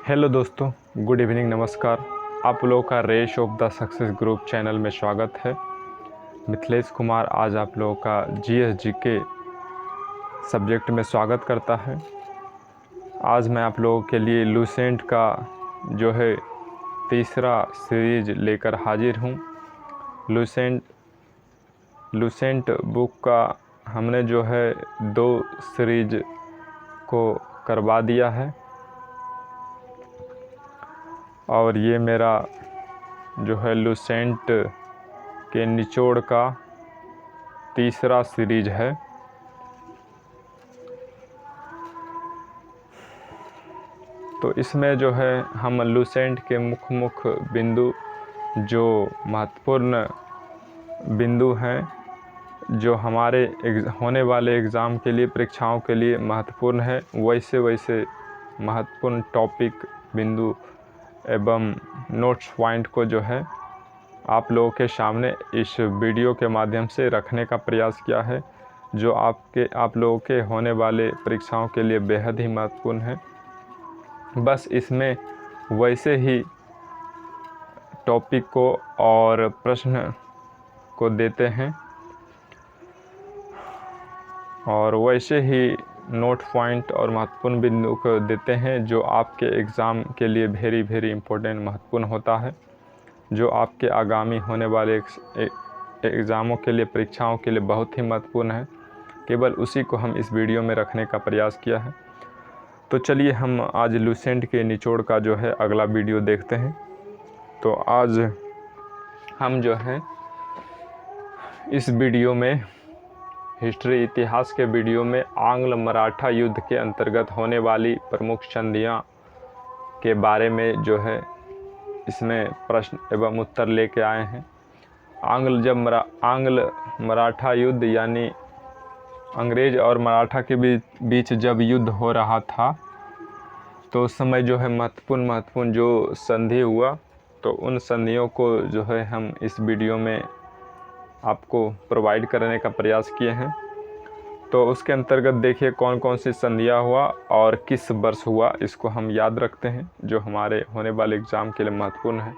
Hello दोस्तों, good evening, नमस्कार। आप लोगों का रेश of the success group channel में स्वागत है। मिथिलेश कुमार आज आप लोगों का जीएस जीके सब्जेक्ट में स्वागत करता है। आज मैं आप लोगों के लिए लूसेंट का जो है तीसरा सीरीज लेकर हाजिर हूँ। लूसेंट बुक का हमने जो है 2 सीरीज को करवा दिया है और ये मेरा जो है लूसेंट के निचोड़ का तीसरा सीरीज है। तो इसमें जो है हम लूसेंट के मुख्य बिंदु, जो महत्वपूर्ण बिंदु हैं, जो हमारे होने वाले एग्ज़ाम के लिए, परीक्षाओं के लिए महत्वपूर्ण है, वैसे महत्वपूर्ण टॉपिक, बिंदु एवं नोट्स पॉइंट को जो है आप लोगों के सामने इस वीडियो के माध्यम से रखने का प्रयास किया है, जो आप लोगों के होने वाले परीक्षाओं के लिए बेहद ही महत्वपूर्ण है। बस इसमें वैसे ही टॉपिक को और प्रश्न को देते हैं और वैसे ही नोट पॉइंट और महत्वपूर्ण बिंदु को देते हैं, जो आपके एग्ज़ाम के लिए वेरी इम्पोर्टेंट, महत्वपूर्ण होता है, जो आपके आगामी होने वाले एग्ज़ामों के लिए, परीक्षाओं के लिए बहुत ही महत्वपूर्ण है। केवल उसी को हम इस वीडियो में रखने का प्रयास किया है। तो चलिए हम आज लूसेंट के निचोड़ का जो है अगला वीडियो देखते हैं। तो आज हम जो है इस वीडियो में हिस्ट्री, इतिहास के वीडियो में आंग्ल मराठा युद्ध के अंतर्गत होने वाली प्रमुख संधियां के बारे में जो है इसमें प्रश्न एवं उत्तर लेके आए हैं। आंग्ल मराठा युद्ध यानी अंग्रेज और मराठा के बीच जब युद्ध हो रहा था, तो उस समय जो है महत्वपूर्ण जो संधि हुआ, तो उन संधियों को जो है हम इस वीडियो में आपको प्रोवाइड करने का प्रयास किए हैं। तो उसके अंतर्गत देखिए कौन कौन सी संधियाँ हुआ और किस वर्ष हुआ, इसको हम याद रखते हैं, जो हमारे होने वाले एग्ज़ाम के लिए महत्वपूर्ण है।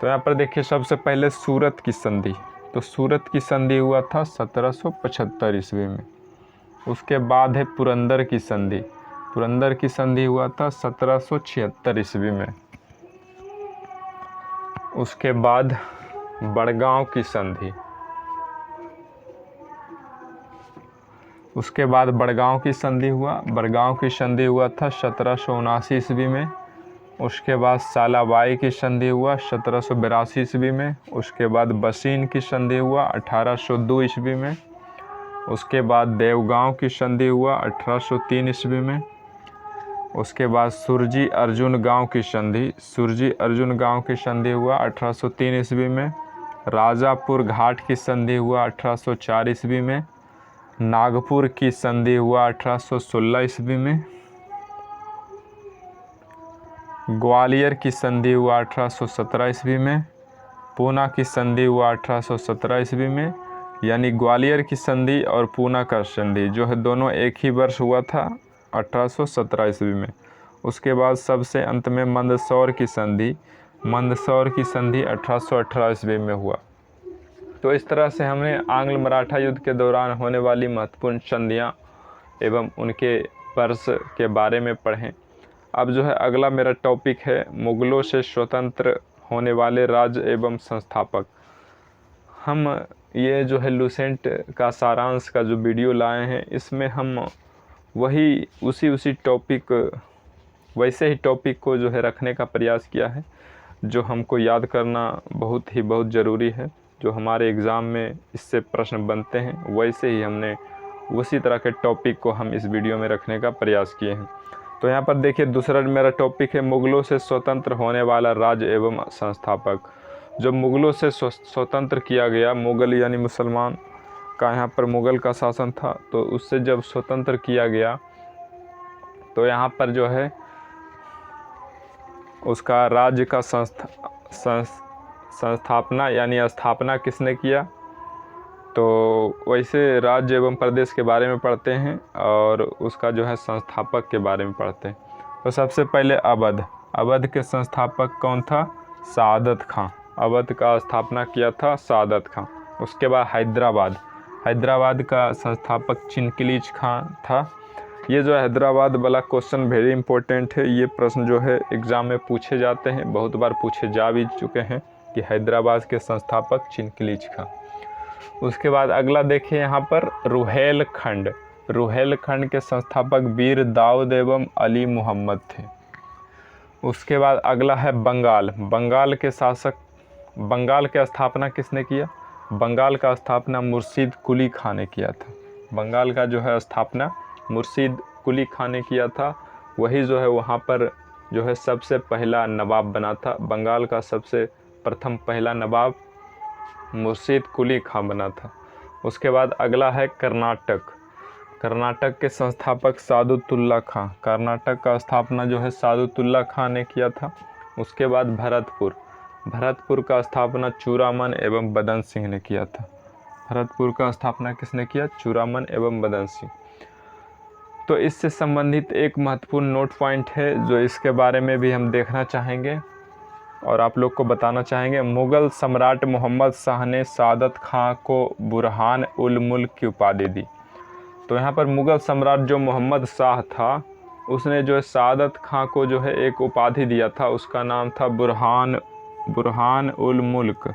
तो यहाँ पर देखिए सबसे पहले सूरत की संधि। तो सूरत की संधि हुआ था 1775 ईस्वी में। उसके बाद है पुरंदर की संधि। पुरंदर की संधि हुआ था 1776 ईस्वी में। उसके बाद बड़गांव की संधि। उसके बाद बड़गांव की संधि हुआ। बड़गांव की संधि हुआ था 1779 ईस्वी में। उसके बाद सालाबाई की संधि हुआ 1782 ईस्वी में। उसके बाद बसीन की संधि हुआ 1802 ईस्वी में। उसके बाद देवगांव की संधि हुआ 1803 ईस्वी में। उसके बाद सुरजी अर्जुन गांव की संधि हुआ 1803 ईस्वी में। राजापुर घाट की संधि हुआ 1804 ईस्वी में। नागपुर की संधि हुआ 1816 ईस्वी में। ग्वालियर की संधि हुआ 1817 ईस्वी में। पूना की संधि हुआ 1817 ईस्वी में। यानी ग्वालियर की संधि और पूना का संधि जो है दोनों एक ही वर्ष हुआ था, 1817 ईस्वी में। उसके बाद सबसे अंत में मंदसौर की संधि 1818 ईस्वी में हुआ। तो इस तरह से हमने आंग्ल मराठा युद्ध के दौरान होने वाली महत्वपूर्ण संधियां एवं उनके वर्ष के बारे में पढ़ें। अब जो है अगला मेरा टॉपिक है मुग़लों से स्वतंत्र होने वाले राज्य एवं संस्थापक। हम ये जो है लूसेंट का सारांश का जो वीडियो लाए हैं, इसमें हम वही उसी टॉपिक, वैसे ही टॉपिक को जो है रखने का प्रयास किया है, जो हमको याद करना बहुत ज़रूरी है, जो हमारे एग्ज़ाम में इससे प्रश्न बनते हैं। वैसे ही हमने उसी तरह के टॉपिक को हम इस वीडियो में रखने का प्रयास किए हैं। तो यहाँ पर देखिए दूसरा मेरा टॉपिक है मुग़लों से स्वतंत्र होने वाला राज्य एवं संस्थापक। जब मुग़लों से स्वतंत्र किया गया, मुग़ल यानी मुसलमान का यहाँ पर मुग़ल का शासन था, तो उससे जब स्वतंत्र किया गया, तो यहाँ पर जो है उसका राज्य का संस्थापना यानी स्थापना किसने किया। तो वैसे राज्य एवं प्रदेश के बारे में पढ़ते हैं और उसका जो है संस्थापक के बारे में पढ़ते हैं। तो सबसे पहले अवध के संस्थापक कौन था? सआदत खां। अवध का स्थापना किया था सआदत खां। उसके बाद हैदराबाद का संस्थापक चिनकिलीज खां था। ये जो हैदराबाद वाला क्वेश्चन वेरी इंपॉर्टेंट है। ये प्रश्न जो है एग्ज़ाम में पूछे जाते हैं, बहुत बार पूछे जा भी चुके हैं कि हैदराबाद के संस्थापक चिनकिलीज खां। उसके बाद अगला देखिए यहाँ पर रुहेलखंड के संस्थापक वीर दाऊद एवं अली मोहम्मद थे। उसके बाद अगला है बंगाल के शासक। बंगाल की स्थापना किसने किया? बंगाल का स्थापना मुर्शीद कुली खां ने किया था। बंगाल का जो है स्थापना मुर्शीद कुली खां ने किया था। वही जो है वहाँ पर जो है सबसे पहला नवाब बना था। बंगाल का सबसे प्रथम पहला नवाब मुर्शीद कुली खां बना था। उसके बाद अगला है कर्नाटक के संस्थापक सादुतुल्ला खां। कर्नाटक का स्थापना जो है सादुतुल्ला खां ने किया था। उसके बाद भरतपुर का स्थापना चूड़ामन एवं बदन सिंह ने किया था। भरतपुर का स्थापना किसने किया? चूड़ामन एवं बदन सिंह। तो इससे संबंधित एक महत्वपूर्ण नोट पॉइंट है जो इसके बारे में भी हम देखना चाहेंगे और आप लोग को बताना चाहेंगे। मुग़ल सम्राट मोहम्मद शाह ने सआदत खां को बुरहान उल मुल्क की उपाधि दी। तो यहाँ पर मुग़ल सम्राट जो मोहम्मद शाह था उसने जो है सआदत खां को जो है एक उपाधि दिया था, उसका नाम था बुरहान उल मुल्क।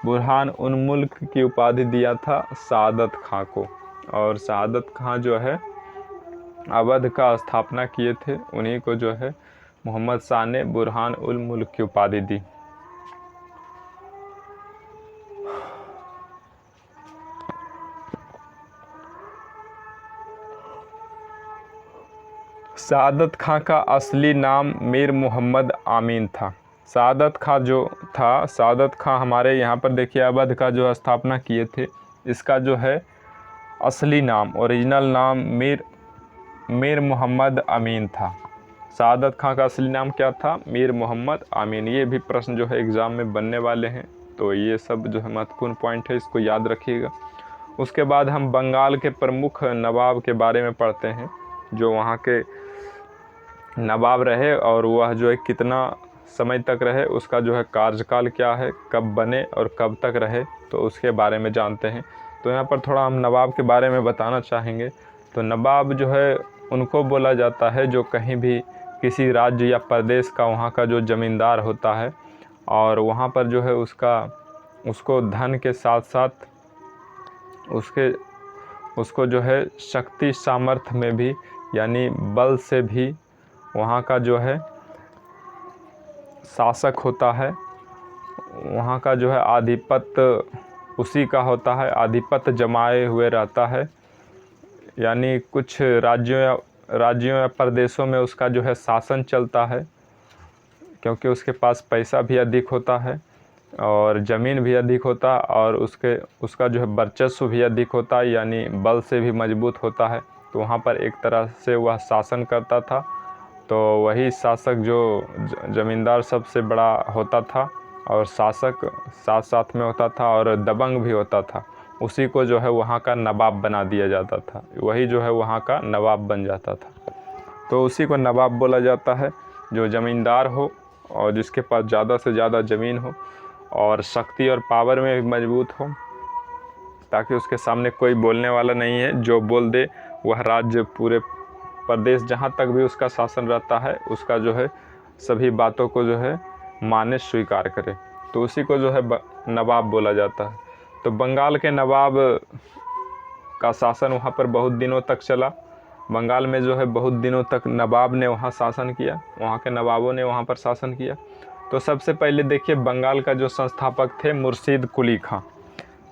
बुरहान उल मुल्क की उपाधि दिया था सआदत खां को। और सआदत खां जो है अवध का स्थापना किए थे, उन्हीं को जो है मोहम्मद शाह ने बुरहान उल मुल्क की उपाधि दी। सआदत खां का असली नाम मीर मोहम्मद आमीन था। सआदत खां जो था, सआदत खां हमारे यहाँ पर देखिए अवध का जो स्थापना किए थे, इसका जो है असली नाम ओरिजिनल नाम मीर मोहम्मद अमीन था। सआदत खां का असली नाम क्या था? मीर मोहम्मद आमीन। ये भी प्रश्न जो है एग्ज़ाम में बनने वाले हैं, तो ये सब जो है महत्वपूर्ण पॉइंट है, इसको याद रखिएगा। उसके बाद हम बंगाल के प्रमुख नवाब के बारे में पढ़ते हैं, जो वहाँ के नवाब रहे और वह जो है कितना समय तक रहे, उसका जो है कार्यकाल क्या है, कब बने और कब तक रहे, तो उसके बारे में जानते हैं। तो यहाँ पर थोड़ा हम नवाब के बारे में बताना चाहेंगे। तो नवाब जो है उनको बोला जाता है जो कहीं भी किसी राज्य या प्रदेश का वहाँ का जो ज़मींदार होता है और वहाँ पर जो है उसको धन के साथ साथ उसको जो है शक्ति सामर्थ्य में भी यानी बल से भी वहाँ का जो है शासक होता है, वहाँ का जो है आधिपत्य उसी का होता है, आधिपत्य जमाए हुए रहता है। यानी कुछ राज्यों या प्रदेशों में उसका जो है शासन चलता है, क्योंकि उसके पास पैसा भी अधिक होता है और ज़मीन भी अधिक होता है और उसका जो है वर्चस्व भी अधिक होता है, यानी बल से भी मजबूत होता है। तो वहाँ पर एक तरह से वह शासन करता था। तो वही शासक जो ज़मींदार सबसे बड़ा होता था और शासक साथ साथ में होता था और दबंग भी होता था, उसी को जो है वहाँ का नवाब बना दिया जाता था। वही जो है वहाँ का नवाब बन जाता था। तो उसी को नवाब बोला जाता है, जो ज़मींदार हो और जिसके पास ज़्यादा से ज़्यादा ज़मीन हो और शक्ति और पावर में भी मजबूत हो, ताकि उसके सामने कोई बोलने वाला नहीं है, जो बोल दे वह राज्य पूरे प्रदेश जहाँ तक भी उसका शासन रहता है उसका जो है सभी बातों को जो है माने स्वीकार करे। तो उसी को जो है नवाब बोला जाता है। तो बंगाल के नवाब का शासन वहाँ पर बहुत दिनों तक चला। बंगाल में जो है बहुत दिनों तक नवाब ने वहाँ शासन किया, वहाँ के नवाबों ने वहाँ पर शासन किया। तो सबसे पहले देखिए बंगाल का जो संस्थापक थे मुर्शीद कुली खां।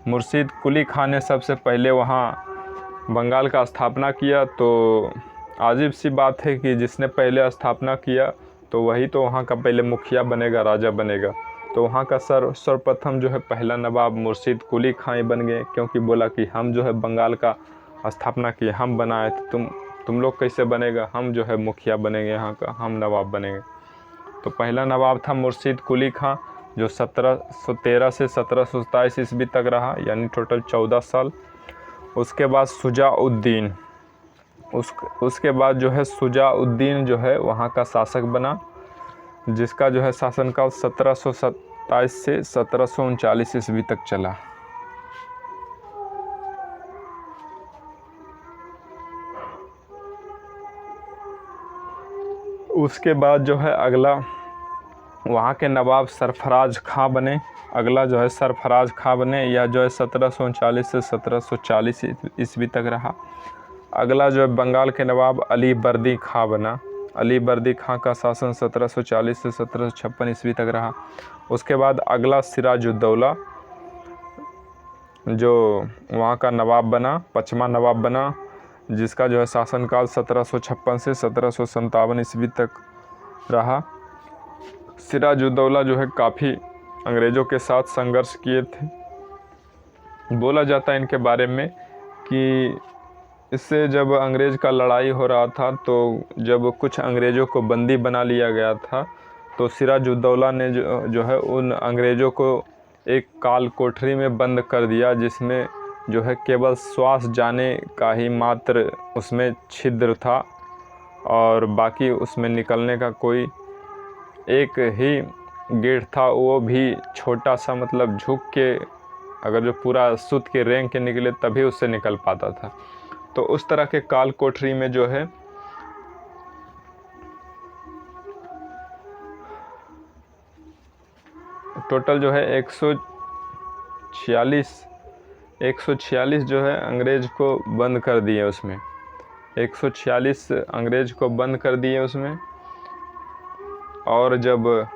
मुर्शीद कुली खां ने सबसे पहले वहाँ बंगाल का स्थापना किया। तो अजीब सी बात है कि जिसने पहले स्थापना किया तो वही तो वहाँ का पहले मुखिया बनेगा, राजा बनेगा। तो वहाँ का सर्वप्रथम जो है पहला नवाब मुर्शीद कुली खां ही बन गए, क्योंकि बोला कि हम जो है बंगाल का स्थापना किए, हम बनाए, तो तुम लोग कैसे बनेगा, हम जो है मुखिया बनेंगे, यहाँ का हम नवाब बनेंगे। तो पहला नवाब था मुर्शीद कुली खां, जो 1713 से 1727 ईस्वी तक रहा, यानी टोटल 14 साल। उसके बाद उसके बाद जो है शुजाउद्दीन जो है वहाँ का शासक बना, जिसका जो है शासनकाल 1727 से 1739 ईस्वी तक चला। उसके बाद जो है अगला वहाँ के नवाब सरफराज खां बने। अगला जो है सरफराज खां बने, या जो है 1739 से 1740 ईस्वी तक रहा। अगला जो है बंगाल के नवाब अली बर्दी खां बना। अली बर्दी खां का शासन 1740 से 1756 ईस्वी तक रहा। उसके बाद अगला सिराजुद्दौला जो वहाँ का नवाब बना, पचमा नवाब बना, जिसका जो है शासनकाल 1756 से 1757 ईस्वी तक रहा। सिराजुद्दौला जो है काफ़ी अंग्रेज़ों के साथ संघर्ष किए थे। बोला जाता है इनके बारे में कि इससे जब अंग्रेज़ का लड़ाई हो रहा था, तो जब कुछ अंग्रेज़ों को बंदी बना लिया गया था, तो सिराजुद्दौला ने जो है उन अंग्रेज़ों को एक काल कोठरी में बंद कर दिया, जिसमें जो है केवल श्वास जाने का ही मात्र उसमें छिद्र था, और बाकी उसमें निकलने का कोई एक ही गेट था, वो भी छोटा सा, मतलब झुक के अगर जो पूरा सूत के रेंग के निकले तभी उससे निकल पाता था। तो उस तरह के काल कोठरी में जो है टोटल जो है 146 जो है अंग्रेज़ को बंद कर दिए उसमें। 146 अंग्रेज़ को बंद कर दिए उसमें। और जब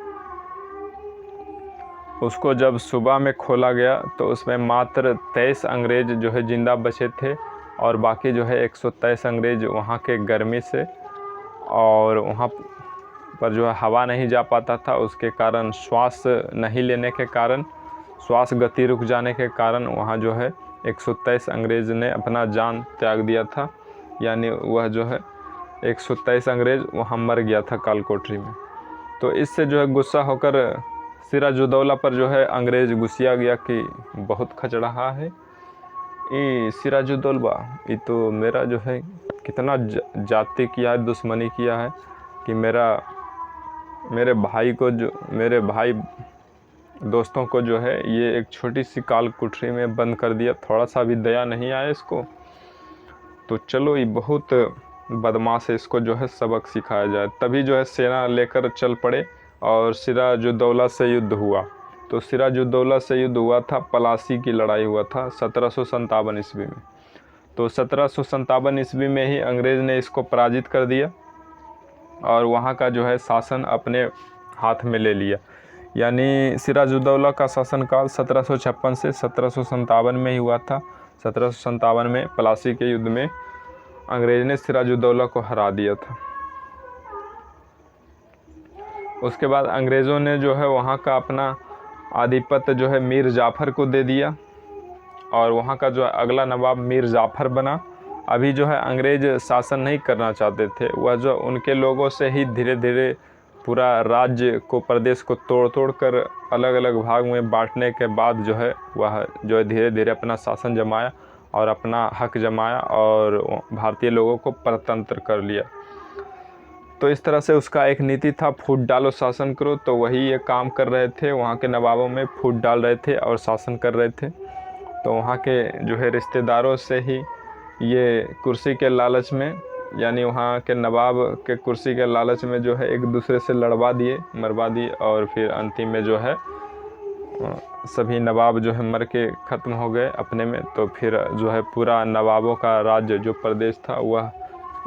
सुबह में खोला गया तो उसमें मात्र 23 अंग्रेज़ जो है ज़िंदा बचे थे, और बाकी जो है 123 अंग्रेज़ वहाँ के गर्मी से और वहाँ पर जो है हवा नहीं जा पाता था, उसके कारण श्वास नहीं लेने के कारण, श्वास गति रुक जाने के कारण वहाँ जो है 123 अंग्रेज़ ने अपना जान त्याग दिया था। यानी वह जो है 123 अंग्रेज़ वहाँ मर गया था काल कोठरी में। तो इससे जो है गुस्सा होकर सिराजुद्दौला पर जो है अंग्रेज़ गुस्सिया गया कि बहुत खचड़हा है ये सिराजुद्दौला, ये तो मेरा जो है कितना जाति किया है, दुश्मनी किया है कि मेरे भाई दोस्तों को जो है ये एक छोटी सी काल कोठरी में बंद कर दिया, थोड़ा सा भी दया नहीं आया इसको। तो चलो ये बहुत बदमाश है, इसको जो है सबक सिखाया जाए। तभी जो है सेना लेकर चल पड़े और सिराजुद्दौला से युद्ध हुआ। तो सिराजुद्दौला से युद्ध हुआ था, पलासी की लड़ाई हुआ था 1757 ईस्वी में। तो 1757 ईस्वी में ही अंग्रेज़ ने इसको पराजित कर दिया और वहाँ का जो है शासन अपने हाथ में ले लिया। यानी सिराजुद्दौला का शासनकाल 1756 से 1757 में ही हुआ था। 1757 में पलासी के युद्ध में अंग्रेज़ ने सिराजुद्दौला को हरा दिया था। उसके बाद अंग्रेज़ों ने जो है वहाँ का अपना आधिपत्य जो है मीर जाफ़र को दे दिया, और वहाँ का जो है अगला नवाब मीर जाफ़र बना। अभी जो है अंग्रेज़ शासन नहीं करना चाहते थे, वह जो उनके लोगों से ही धीरे धीरे पूरा राज्य को, प्रदेश को तोड़ कर अलग अलग भाग में बांटने के बाद जो है वह जो है धीरे धीरे अपना शासन जमाया और अपना हक जमाया और भारतीय लोगों को परतंत्र कर लिया। तो इस तरह से उसका एक नीति था, फूट डालो शासन करो। तो वही ये काम कर रहे थे, वहाँ के नवाबों में फूट डाल रहे थे और शासन कर रहे थे। तो वहाँ के जो है रिश्तेदारों से ही ये कुर्सी के लालच में, यानी वहाँ के नवाब के कुर्सी के लालच में जो है एक दूसरे से लड़वा दिए, मरवा दिए, और फिर अंतिम में जो है सभी नवाब जो है मर के ख़त्म हो गए अपने में। तो फिर जो है पूरा नवाबों का राज्य जो प्रदेश था वह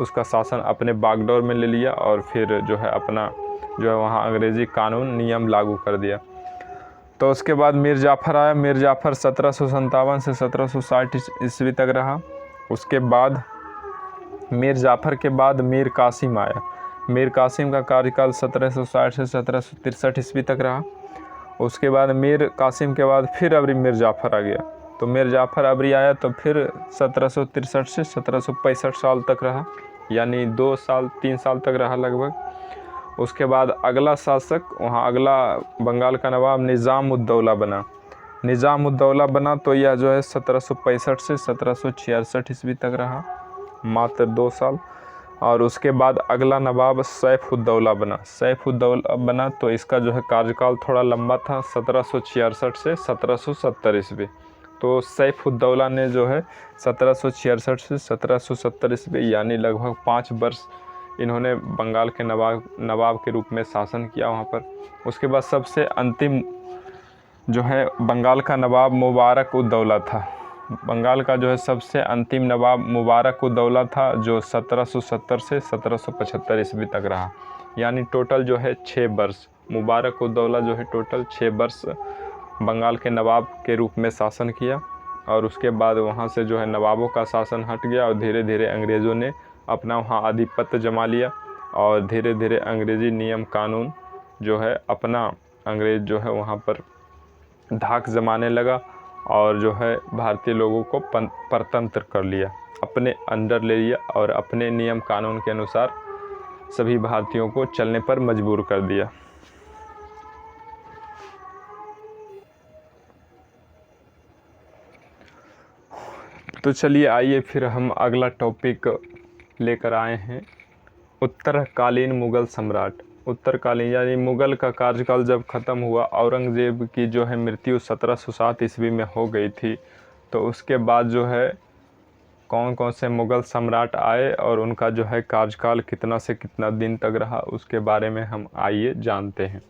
उसका शासन अपने बागडोर में ले लिया, और फिर जो है अपना जो है वहाँ अंग्रेज़ी कानून नियम लागू कर दिया। तो उसके बाद मीर जाफ़र आया। मीर जाफ़र 1757 से 1760 ईस्वी तक रहा। उसके बाद मीर जाफ़र के बाद मीर कासिम आया। मीर कासिम का कार्यकाल 1760 से 1763 ईस्वी तक रहा। उसके बाद मीर कासिम के बाद फिर अबरी मीर जाफ़र आ गया। तो मीर जाफ़र अबरी आया तो फिर 1763 से 1765 साल तक रहा, यानी 3 साल तक रहा लगभग। उसके बाद अगला शासक वहाँ अगला बंगाल का नवाब निज़ामुद्दौला बना। निज़ामुद्दौला बना तो यह जो है 1765 से 1766 ईस्वी तक रहा। मात्र 2 साल। और उसके बाद अगला नवाब सैफुद्दौला बना। सैफुद्दौला बना तो इसका जो है कार्यकाल थोड़ा लंबा था, 1766 से 1770 ईस्वी। तो सैफुद्दौला ने जो है 1766 से 1770 ईस्वी यानी लगभग 5 वर्ष इन्होंने बंगाल के नवाब के रूप में शासन किया वहाँ पर। उसके बाद सबसे अंतिम जो है बंगाल का नवाब मुबारक उद दौला था। बंगाल का जो है सबसे अंतिम नवाब मुबारक उद दौला था, जो 1770 से 1775 ईस्वी तक रहा। यानी टोटल जो है 6 वर्ष मुबारक उद दौला जो है टोटल 6 वर्ष बंगाल के नवाब के रूप में शासन किया। और उसके बाद वहाँ से जो है नवाबों का शासन हट गया और धीरे धीरे अंग्रेज़ों ने अपना वहाँ आधिपत्य जमा लिया और धीरे धीरे अंग्रेज़ी नियम कानून जो है अपना अंग्रेज़ जो है वहाँ पर धाक जमाने लगा और जो है भारतीय लोगों को परतंत्र कर लिया, अपने अंडर ले लिया और अपने नियम कानून के अनुसार सभी भारतीयों को चलने पर मजबूर कर दिया। तो चलिए आइए फिर हम अगला टॉपिक लेकर आए हैं, उत्तरकालीन मुग़ल सम्राट। उत्तरकालीन यानी मुग़ल का कार्यकाल जब ख़त्म हुआ, औरंगज़ेब की जो है मृत्यु 1707 ईस्वी में हो गई थी, तो उसके बाद जो है कौन कौन से मुग़ल सम्राट आए और उनका जो है कार्यकाल कितना से कितना दिन तक रहा, उसके बारे में हम आइए जानते हैं।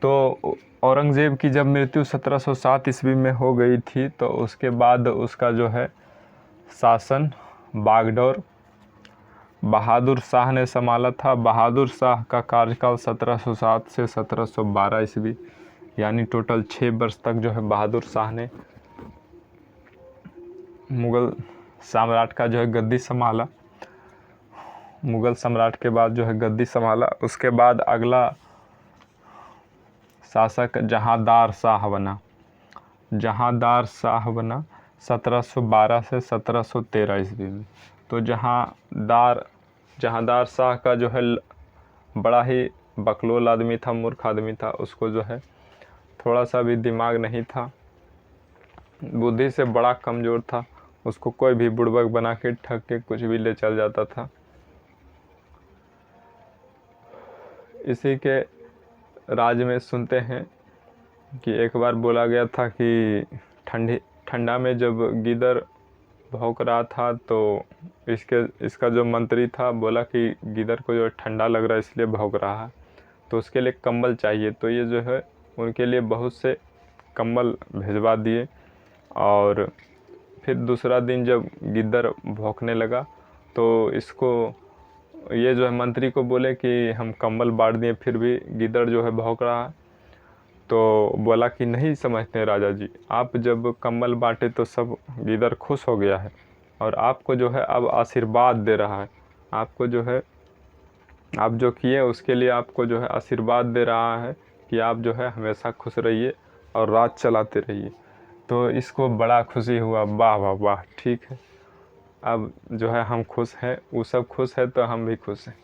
तो औरंगज़ेब की जब मृत्यु 1707 ईस्वी में हो गई थी, तो उसके बाद उसका जो है शासन बागडोर बहादुर शाह ने संभाला था। बहादुर शाह का कार्यकाल 1707 से 1712 ईस्वी यानी टोटल 6 वर्ष तक जो है बहादुर शाह ने मुग़ल सम्राट का जो है गद्दी संभाला। मुग़ल सम्राट के बाद जो है गद्दी संभाला। उसके बाद अगला शासक जहांदार शाह बना। जहांदार शाह बना 1712 से 1713 ईस्वी में। तो जहांदार शाह का जो है बड़ा ही बकलोल आदमी था, मूर्ख आदमी था। उसको जो है थोड़ा सा भी दिमाग नहीं था, बुद्धि से बड़ा कमज़ोर था। उसको कोई भी बुड़बक बना के ठग के कुछ भी ले चल जाता था। इसी के राज्य में सुनते हैं कि एक बार बोला गया था कि ठंडा में जब गीदड़ भौंक रहा था, तो इसका जो मंत्री था बोला कि गीदड़ को जो ठंडा लग रहा है इसलिए भौंक रहा है, तो उसके लिए कंबल चाहिए। तो ये जो है उनके लिए बहुत से कंबल भिजवा दिए। और फिर दूसरा दिन जब गीदड़ भौंकने लगा, तो ये जो है मंत्री को बोले कि हम कंबल बांट दिए, फिर भी गीदड़ जो है भौंक रहा है। तो बोला कि नहीं समझते राजा जी, आप जब कंबल बांटे तो सब गीदड़ खुश हो गया है और आपको जो है अब आशीर्वाद दे रहा है। आपको जो है आप जो किए उसके लिए आपको जो है आशीर्वाद दे रहा है कि आप जो है हमेशा खुश रहिए और राज चलाते रहिए। तो इसको बड़ा खुशी हुआ, वाह वाह वाह, ठीक है, अब जो है हम खुश हैं, वो सब खुश है तो हम भी खुश हैं।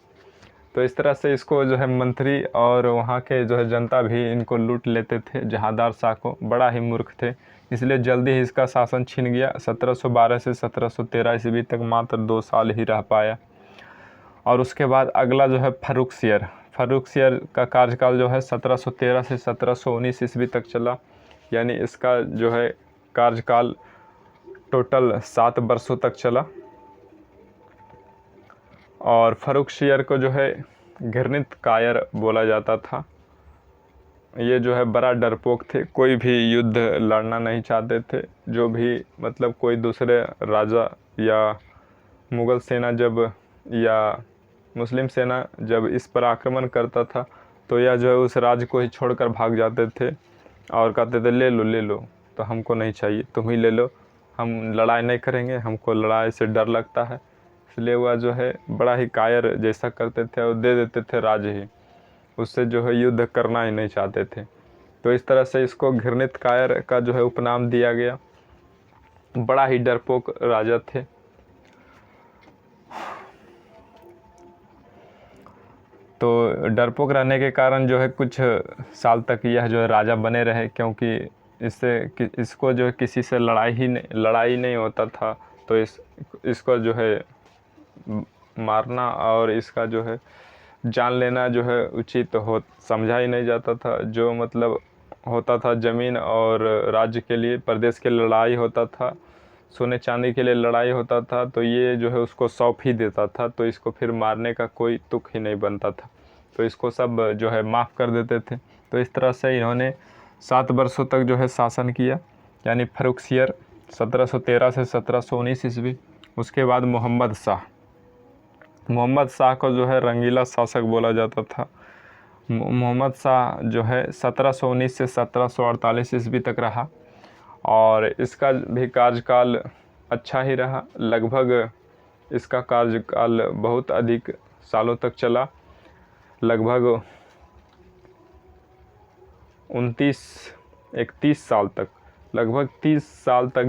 तो इस तरह से इसको जो है मंत्री और वहाँ के जो है जनता भी इनको लूट लेते थे। जहांदार शाह को बड़ा ही मूर्ख थे, इसलिए जल्दी ही इसका शासन छिन गया। 1712 से 1713 ईस्वी तक मात्र 2 साल ही रह पाया। और उसके बाद अगला जो है फर्रुखसियर का कार्यकाल जो है 1713 से 1719 ईस्वी तक चला। यानी इसका जो है कार्यकाल टोटल 7 वर्षों तक चला। और फर्रुखसियर को जो है घृणित कायर बोला जाता था। ये जो है बड़ा डरपोक थे, कोई भी युद्ध लड़ना नहीं चाहते थे। जो भी मतलब कोई दूसरे राजा या मुग़ल सेना या मुस्लिम सेना जब इस पर आक्रमण करता था, तो यह जो है उस राज्य को ही छोड़कर भाग जाते थे और कहते थे ले लो, तो हमको नहीं चाहिए, तुम ही ले लो, हम लड़ाई नहीं करेंगे, हमको लड़ाई से डर लगता है। इसलिए वह जो है बड़ा ही कायर जैसा करते थे और दे देते थे राज्य ही, उससे जो है युद्ध करना ही नहीं चाहते थे। तो इस तरह से इसको घृणित कायर का जो है उपनाम दिया गया। बड़ा ही डरपोक राजा थे। तो डरपोक रहने के कारण जो है कुछ साल तक यह जो है राजा बने रहे, क्योंकि इसको जो है किसी से लड़ाई नहीं होता था। तो इसको जो है मारना और इसका जो है जान लेना जो है उचित हो समझा ही नहीं जाता था। जो मतलब होता था ज़मीन और राज्य के लिए, प्रदेश के लड़ाई होता था, सोने चांदी के लिए लड़ाई होता था, तो ये जो है उसको सौंप ही देता था, तो इसको फिर मारने का कोई तुक ही नहीं बनता था, तो इसको सब जो है माफ़ कर देते थे। तो इस तरह से इन्होंने 7 वर्षों तक जो है शासन किया, यानी फर्रुखसियर 1713 से 1719 ईस्वी। उसके बाद मोहम्मद शाह को जो है रंगीला शासक बोला जाता था। मोहम्मद शाह जो है 1719 से 1748 ईस्वी तक रहा और इसका भी कार्यकाल अच्छा ही रहा। लगभग इसका कार्यकाल बहुत अधिक सालों तक चला, लगभग 31 साल तक, लगभग 30 साल तक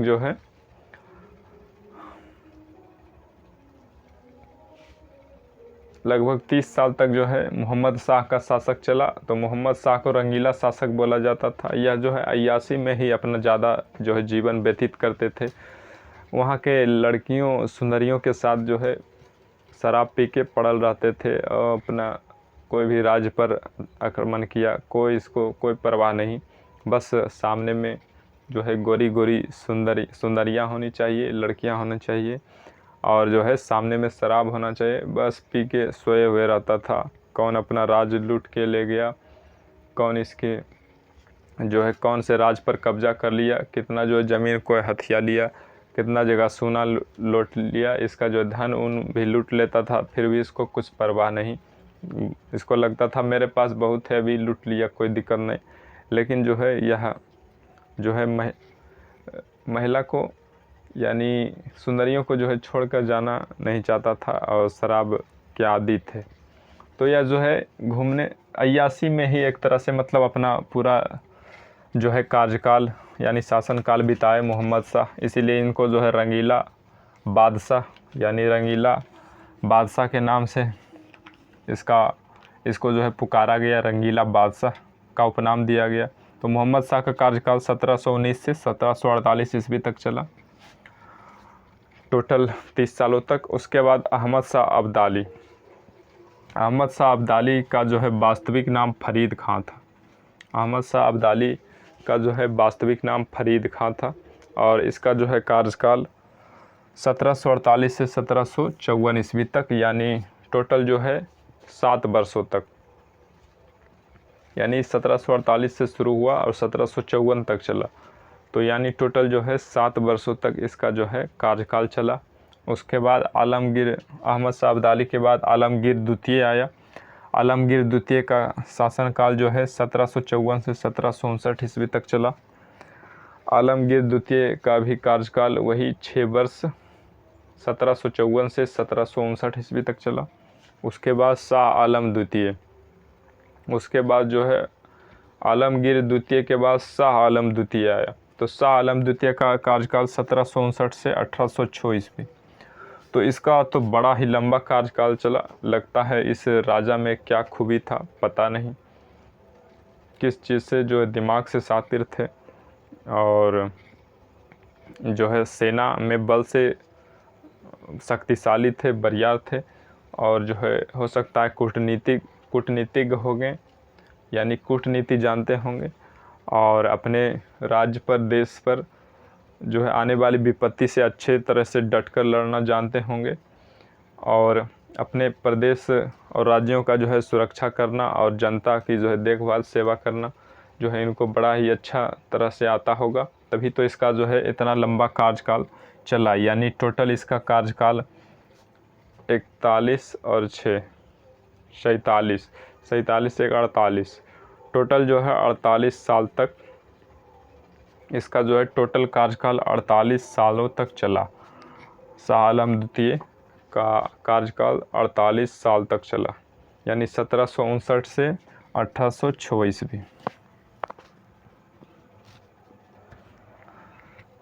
जो है मोहम्मद शाह का शासक चला। तो मोहम्मद शाह को रंगीला शासक बोला जाता था। यह जो है अय्याशी में ही अपना ज़्यादा जो है जीवन व्यतीत करते थे। वहाँ के लड़कियों सुंदरियों के साथ जो है शराब पी के पड़ल रहते थे और अपना कोई भी राज्य पर आक्रमण किया, कोई परवाह नहीं। बस सामने में जो है गोरी गोरी सुंदरियाँ होनी चाहिए, लड़कियाँ होनी चाहिए और जो है सामने में शराब होना चाहिए, बस पी के सोए हुए रहता था। कौन अपना राज लूट के ले गया, कौन इसके जो है कौन से राज पर कब्जा कर लिया, कितना जो ज़मीन को हथिया लिया, कितना जगह सोना लूट लिया, इसका जो धन उन भी लूट लेता था, फिर भी इसको कुछ परवाह नहीं। इसको लगता था मेरे पास बहुत है, अभी लूट लिया कोई दिक्कत नहीं। लेकिन जो है यह जो है महिला को यानी सुंदरियों को जो है छोड़कर जाना नहीं चाहता था और शराब के आदी थे। तो यह जो है घूमने अय्याशी में ही एक तरह से मतलब अपना पूरा जो है कार्यकाल यानी शासनकाल बिताए मोहम्मद शाह। इसीलिए इनको जो है रंगीला बादशाह यानी रंगीला बादशाह के नाम से इसको जो है पुकारा गया, रंगीला बादशाह का उपनाम दिया गया। तो मोहम्मद शाह का कार्यकाल 1719 से 1748 ईस्वी तक चला, टोटल 30 सालों तक। उसके बाद अहमद शाह अब्दाली का जो है वास्तविक नाम फरीद खां था। अहमद शाह अब्दाली का जो है वास्तविक नाम फरीद खां था और इसका जो है कार्यकाल 1748 से 1754 ईस्वी तक, यानी टोटल जो है 7 वर्षों तक, यानी 1748 से शुरू हुआ और 1754 तक चला, तो यानी टोटल जो है 7 वर्षों तक इसका जो है कार्यकाल चला। उसके बाद अहमद शाह अब्दाली के बाद आलमगीर द्वितीय आया। आलमगीर द्वितीय का शासनकाल जो है 1754 से 1759 ईस्वी तक चला। आलमगीर द्वितीय का भी कार्यकाल वही 6 वर्ष 1754 से 1759 ईस्वी तक चला। उसके बाद शाह आलम द्वितीय, उसके बाद जो है आलमगीर द्वितीय के बाद शाह आलम द्वितीय आया। तो शाह आलम द्वितीय का कार्यकाल 1759 से 1806 ईस्वी। तो इसका तो बड़ा ही लंबा कार्यकाल चला। लगता है इस राजा में क्या खूबी था पता नहीं, किस चीज़ से जो दिमाग से शातिर थे और जो है सेना में बल से शक्तिशाली थे, बरियार थे और जो है हो सकता है कूटनीतिज्ञ हो गए, यानी कूटनीति जानते होंगे और अपने राज्य पर देश पर जो है आने वाली विपत्ति से अच्छे तरह से डटकर लड़ना जानते होंगे और अपने प्रदेश और राज्यों का जो है सुरक्षा करना और जनता की जो है देखभाल सेवा करना जो है इनको बड़ा ही अच्छा तरह से आता होगा, तभी तो इसका जो है इतना लंबा कार्यकाल चला। यानी टोटल इसका कार्यकाल 41 और 6 47 47 एक 48, टोटल जो है 48 साल तक इसका जो है टोटल कार्यकाल 48 सालों तक चला। शाह आलम द्वितीय का कार्यकाल 48 साल तक चला, यानी 1759 से 1806 ईस्वी।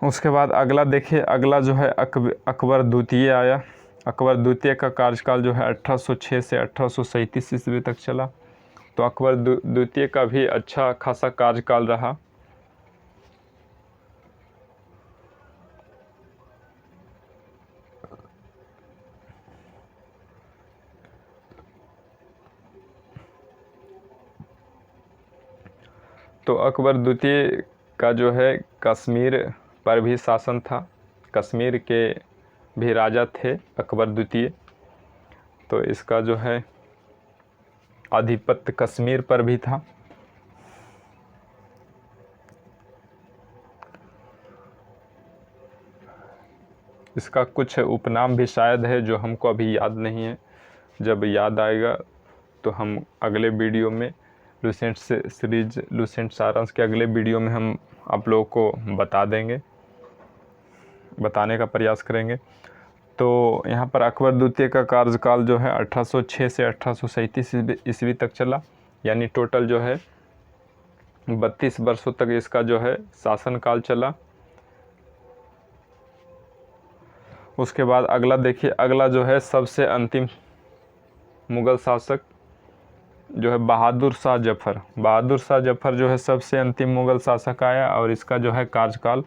उसके बाद अगला देखिए, अगला जो है अकबर द्वितीय आया। अकबर द्वितीय का कार्यकाल जो है 1806 से 1837 ईस्वी तक चला। तो अकबर द्वितीय का भी अच्छा खासा कार्यकाल रहा। तो अकबर द्वितीय का जो है कश्मीर पर भी शासन था, कश्मीर के भी राजा थे अकबर द्वितीय, तो इसका जो है आधिपत्य कश्मीर पर भी था। इसका कुछ उपनाम भी शायद है जो हमको अभी याद नहीं है, जब याद आएगा तो हम अगले वीडियो में लुसेंट सीरीज लुसेंट सारांश के अगले वीडियो में हम आप लोगों को बता देंगे, बताने का प्रयास करेंगे। तो यहाँ पर अकबर द्वितीय का कार्यकाल जो है 1806 से 1837 ईस्वी तक चला, यानी टोटल जो है 32 वर्षों तक इसका जो है शासनकाल चला। उसके बाद अगला देखिए, अगला जो है सबसे अंतिम मुग़ल शासक जो है बहादुर शाह जफ़र। बहादुर शाह जफ़र जो है सबसे अंतिम मुग़ल शासक आया और इसका जो है कार्यकाल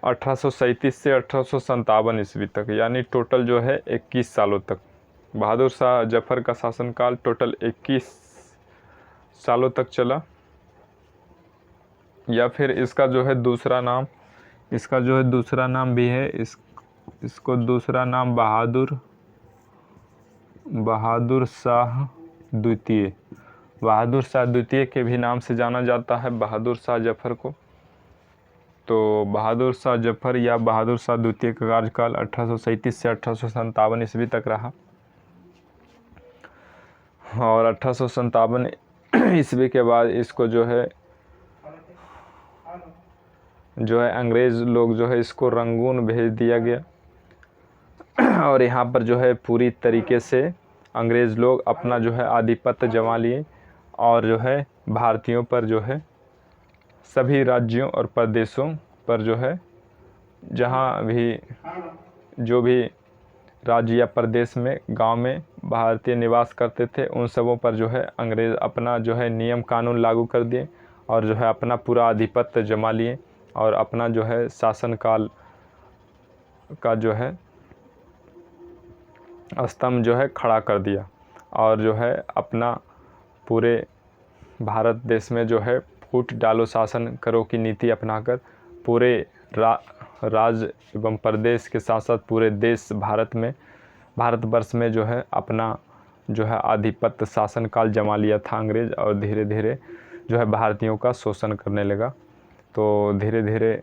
1837 से 1857 ईस्वी तक, यानी टोटल जो है 21 सालों तक। बहादुर शाह जफ़र का शासनकाल टोटल 21 सालों तक चला। या फिर इसका जो है दूसरा नाम, इसका जो है दूसरा नाम भी है, इसको दूसरा नाम बहादुर शाह द्वितीय, बहादुर शाह द्वितीय के भी नाम से जाना जाता है बहादुर शाह जफ़र को। तो बहादुर शाह जफ़र या बहादुर शाह द्वितीय का कार्यकाल 1837 से 1857 ईस्वी तक रहा और 1857 ईस्वी के बाद इसको जो है अंग्रेज़ लोग जो है इसको रंगून भेज दिया गया और यहाँ पर जो है पूरी तरीके से अंग्रेज़ लोग अपना जो है आधिपत्य जमा लिए और जो है भारतीयों पर जो है सभी राज्यों और प्रदेशों पर जो है जहाँ भी जो भी राज्य या प्रदेश में गांव में भारतीय निवास करते थे उन सबों पर जो है अंग्रेज़ अपना जो है नियम कानून लागू कर दिए और जो है अपना पूरा आधिपत्य जमा लिए और अपना जो है शासनकाल का जो है स्तंभ जो है खड़ा कर दिया और जो है अपना पूरे भारत देश में जो है फूट डालो शासन करो की नीति अपनाकर पूरे राज्य एवं प्रदेश के साथ साथ पूरे देश भारतवर्ष में जो है अपना जो है आधिपत्य शासनकाल जमा लिया था अंग्रेज़ और धीरे धीरे जो है भारतीयों का शोषण करने लगा। तो धीरे धीरे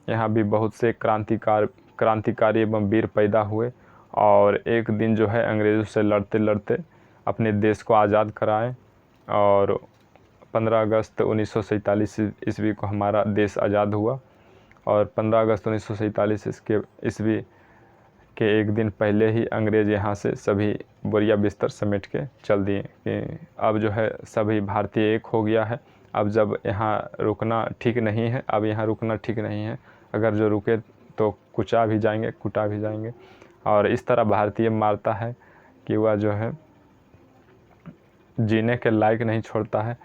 यहाँ भी बहुत से क्रांतिकारी एवं वीर पैदा हुए और एक दिन जो है अंग्रेज़ों से लड़ते लड़ते अपने देश को आज़ाद कराए और 15 अगस्त 1947 ईस्वी को हमारा देश आज़ाद हुआ और 15 अगस्त 1947 ईस्वी के एक दिन पहले ही अंग्रेज़ यहाँ से सभी बोरिया बिस्तर समेट के चल दिए कि अब जो है सभी भारतीय एक हो गया है, अब जब यहाँ रुकना ठीक नहीं है, अब यहाँ रुकना ठीक नहीं है, अगर जो रुके तो कुचा भी जाएंगे और इस तरह भारतीय मारता है कि वह जो है जीने के लायक नहीं छोड़ता है।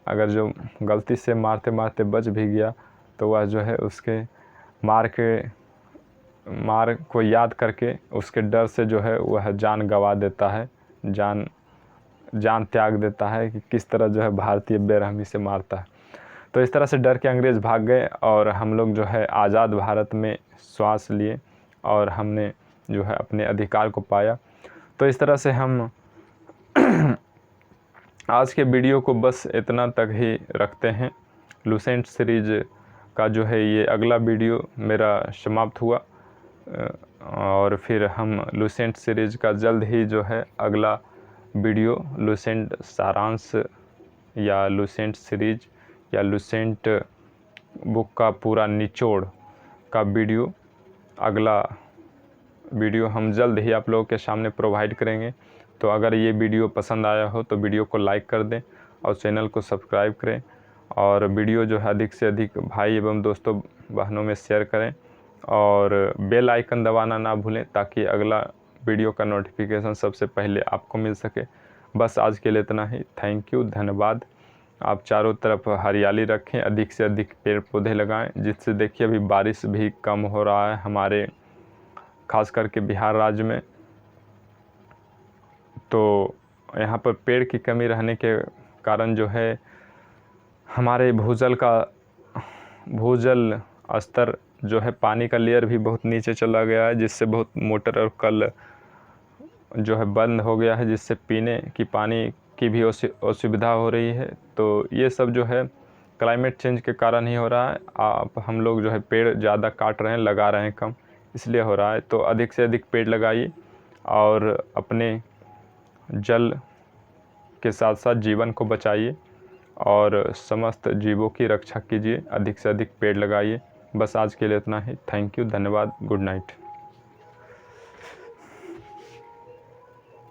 अगर जो गलती से मारते मारते बच भी गया तो वह जो है उसके मार को याद करके उसके डर से जो है वह जान गंवा देता है, जान त्याग देता है कि किस तरह जो है भारतीय बेरहमी से मारता है। तो इस तरह से डर के अंग्रेज़ भाग गए और हम लोग जो है आज़ाद भारत में श्वास लिए और हमने जो है अपने अधिकार को पाया। तो इस तरह से हम आज के वीडियो को बस इतना तक ही रखते हैं। लुसेंट सीरीज का जो है ये अगला वीडियो मेरा समाप्त हुआ और फिर हम लुसेंट सीरीज का जल्द ही जो है अगला वीडियो लुसेंट सारांश या लुसेंट सीरीज या लुसेंट बुक का पूरा निचोड़ का वीडियो, अगला वीडियो हम जल्द ही आप लोगों के सामने प्रोवाइड करेंगे। तो अगर ये वीडियो पसंद आया हो तो वीडियो को लाइक कर दें और चैनल को सब्सक्राइब करें और वीडियो जो है अधिक से अधिक भाई एवं दोस्तों बहनों में शेयर करें और बेल आइकन दबाना ना भूलें ताकि अगला वीडियो का नोटिफिकेशन सबसे पहले आपको मिल सके। बस आज के लिए इतना ही। थैंक यू, धन्यवाद। आप चारों तरफ हरियाली रखें, अधिक से अधिक पेड़ पौधे लगाएं, जिससे देखिए अभी बारिश भी कम हो रहा है हमारे खास करके बिहार राज्य में। तो यहाँ पर पेड़ की कमी रहने के कारण जो है हमारे भूजल स्तर जो है, पानी का लेयर भी बहुत नीचे चला गया है, जिससे बहुत मोटर और कल जो है बंद हो गया है, जिससे पीने की पानी की भी असुविधा हो रही है। तो ये सब जो है क्लाइमेट चेंज के कारण ही हो रहा है। आप हम लोग जो है पेड़ ज़्यादा काट रहे हैं, लगा रहे हैं कम, इसलिए हो रहा है। तो अधिक से अधिक पेड़ लगाइए और अपने जल के साथ साथ जीवन को बचाइए और समस्त जीवों की रक्षा कीजिए। अधिक से अधिक पेड़ लगाइए। बस आज के लिए इतना ही। थैंक यू, धन्यवाद, गुड नाइट।